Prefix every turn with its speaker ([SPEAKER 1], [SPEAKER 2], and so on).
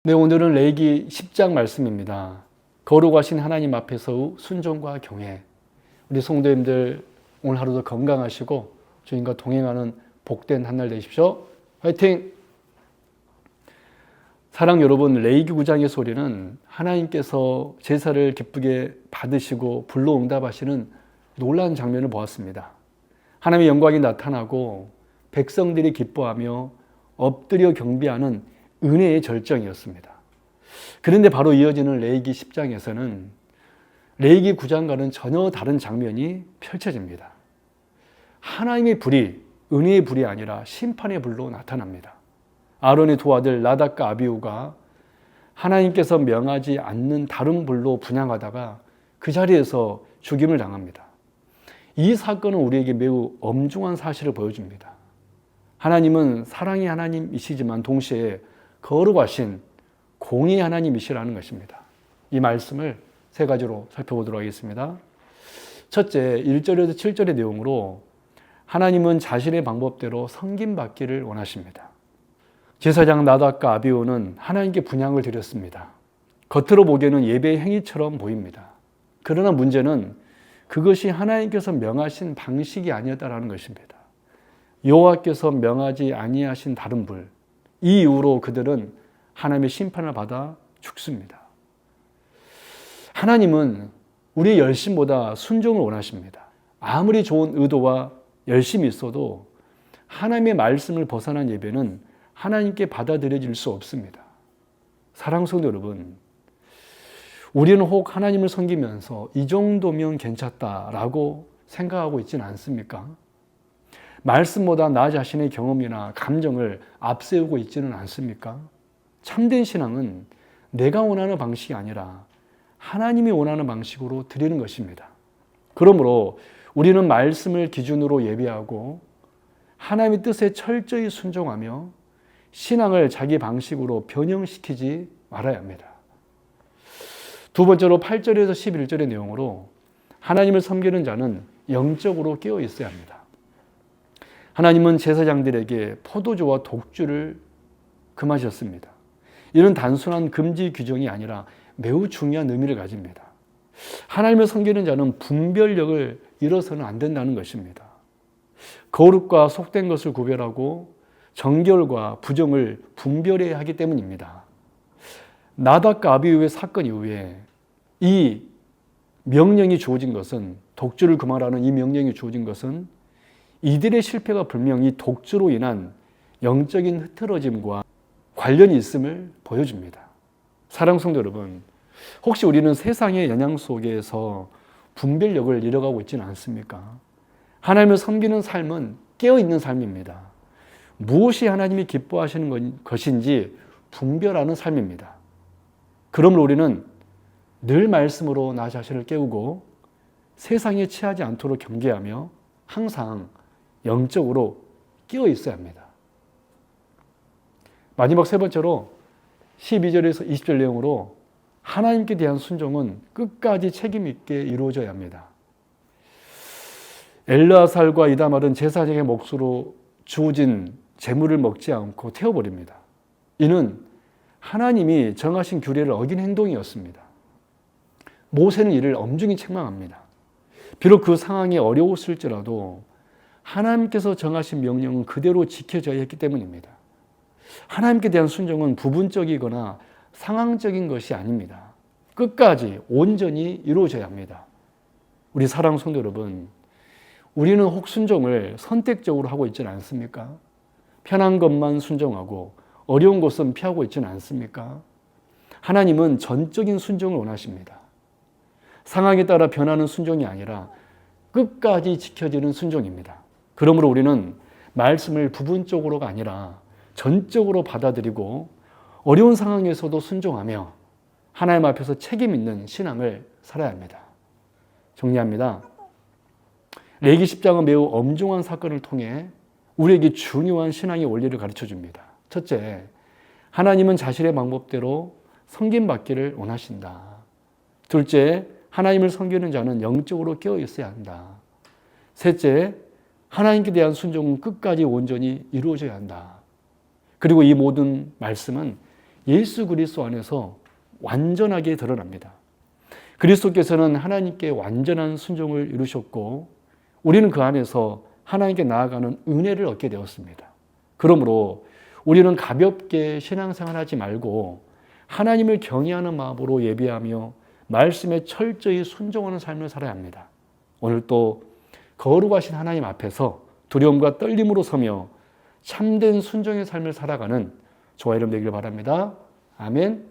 [SPEAKER 1] 네, 오늘은 레위기 10장 말씀입니다. 거룩하신 하나님 앞에서의 순종과 경외. 우리 성도님들 오늘 하루도 건강하시고 주님과 동행하는 복된 한 날 되십시오. 화이팅! 사랑 여러분, 레위기 9장의 소리는 하나님께서 제사를 기쁘게 받으시고 불로응답하시는 놀라운 장면을 보았습니다. 하나님의 영광이 나타나고 백성들이 기뻐하며 엎드려 경배하는 은혜의 절정이었습니다. 그런데 바로 이어지는 레위기 10장에서는 레위기 9장과는 전혀 다른 장면이 펼쳐집니다. 하나님의 불이 은혜의 불이 아니라 심판의 불로 나타납니다. 아론의 두 아들 나답과 아비후가 하나님께서 명하지 않는 다른 불로 분향하다가 그 자리에서 죽임을 당합니다. 이 사건은 우리에게 매우 엄중한 사실을 보여줍니다. 하나님은 사랑의 하나님이시지만 동시에 거룩하신 공의의 하나님이시라는 것입니다. 이 말씀을 세 가지로 살펴보도록 하겠습니다. 첫째, 1절에서 7절의 내용으로 하나님은 자신의 방법대로 섬김받기를 원하십니다. 제사장 나답과 아비후는 하나님께 분향을 드렸습니다. 겉으로 보기에는 예배의 행위처럼 보입니다. 그러나 문제는 그것이 하나님께서 명하신 방식이 아니었다는 것입니다. 여호와께서 명하지 아니하신 다른 불, 이 이후로 그들은 하나님의 심판을 받아 죽습니다. 하나님은 우리의 열심보다 순종을 원하십니다. 아무리 좋은 의도와 열심이 있어도 하나님의 말씀을 벗어난 예배는 하나님께 받아들여질 수 없습니다. 사랑하는 성도 여러분, 우리는 혹 하나님을 섬기면서 이 정도면 괜찮다라고 생각하고 있지는 않습니까? 말씀보다 나 자신의 경험이나 감정을 앞세우고 있지는 않습니까? 참된 신앙은 내가 원하는 방식이 아니라 하나님이 원하는 방식으로 드리는 것입니다. 그러므로 우리는 말씀을 기준으로 예배하고 하나님의 뜻에 철저히 순종하며 신앙을 자기 방식으로 변형시키지 말아야 합니다. 두 번째로 8절에서 11절의 내용으로 하나님을 섬기는 자는 영적으로 깨어 있어야 합니다. 하나님은 제사장들에게 포도주와 독주를 금하셨습니다. 이는 단순한 금지 규정이 아니라 매우 중요한 의미를 가집니다. 하나님을 섬기는 자는 분별력을 잃어서는 안 된다는 것입니다. 거룩과 속된 것을 구별하고 정결과 부정을 분별해야 하기 때문입니다. 나답과 아비후의 사건 이후에 이 명령이 주어진 것은, 독주를 금하라는 이 명령이 주어진 것은 이들의 실패가 분명히 독주로 인한 영적인 흐트러짐과 관련이 있음을 보여줍니다. 사랑하는 성도 여러분, 혹시 우리는 세상의 영향 속에서 분별력을 잃어가고 있지는 않습니까? 하나님을 섬기는 삶은 깨어있는 삶입니다. 무엇이 하나님이 기뻐하시는 것인지 분별하는 삶입니다. 그러므로 우리는 늘 말씀으로 나 자신을 깨우고 세상에 취하지 않도록 경계하며 항상 영적으로 끼어 있어야 합니다. 마지막 세 번째로 12절에서 20절 내용으로 하나님께 대한 순종은 끝까지 책임 있게 이루어져야 합니다. 엘르아살과 이다말은 제사장의 몫으로 주어진 제물을 먹지 않고 태워버립니다. 이는 하나님이 정하신 규례를 어긴 행동이었습니다. 모세는 이를 엄중히 책망합니다. 비록 그 상황이 어려웠을지라도 하나님께서 정하신 명령은 그대로 지켜져야 했기 때문입니다. 하나님께 대한 순종은 부분적이거나 상황적인 것이 아닙니다. 끝까지 온전히 이루어져야 합니다. 우리 사랑하는 성도 여러분, 우리는 혹 순종을 선택적으로 하고 있지는 않습니까? 편한 것만 순종하고 어려운 것은 피하고 있지는 않습니까? 하나님은 전적인 순종을 원하십니다. 상황에 따라 변하는 순종이 아니라 끝까지 지켜지는 순종입니다. 그러므로 우리는 말씀을 부분적으로가 아니라 전적으로 받아들이고 어려운 상황에서도 순종하며 하나님 앞에서 책임 있는 신앙을 살아야 합니다. 정리합니다. 레위기 10장은 매우 엄중한 사건을 통해 우리에게 중요한 신앙의 원리를 가르쳐 줍니다. 첫째, 하나님은 자신의 방법대로 섬김받기를 원하신다. 둘째, 하나님을 섬기는 자는 영적으로 깨어 있어야 한다. 셋째, 하나님께 대한 순종은 끝까지 온전히 이루어져야 한다. 그리고 이 모든 말씀은 예수 그리스도 안에서 완전하게 드러납니다. 그리스도께서는 하나님께 완전한 순종을 이루셨고 우리는 그 안에서 하나님께 나아가는 은혜를 얻게 되었습니다. 그러므로 우리는 가볍게 신앙생활하지 말고 하나님을 경외하는 마음으로 예배하며 말씀에 철저히 순종하는 삶을 살아야 합니다. 오늘 또 거룩하신 하나님 앞에서 두려움과 떨림으로 서며 참된 순종의 삶을 살아가는 저와 여러분 되기를 바랍니다. 아멘.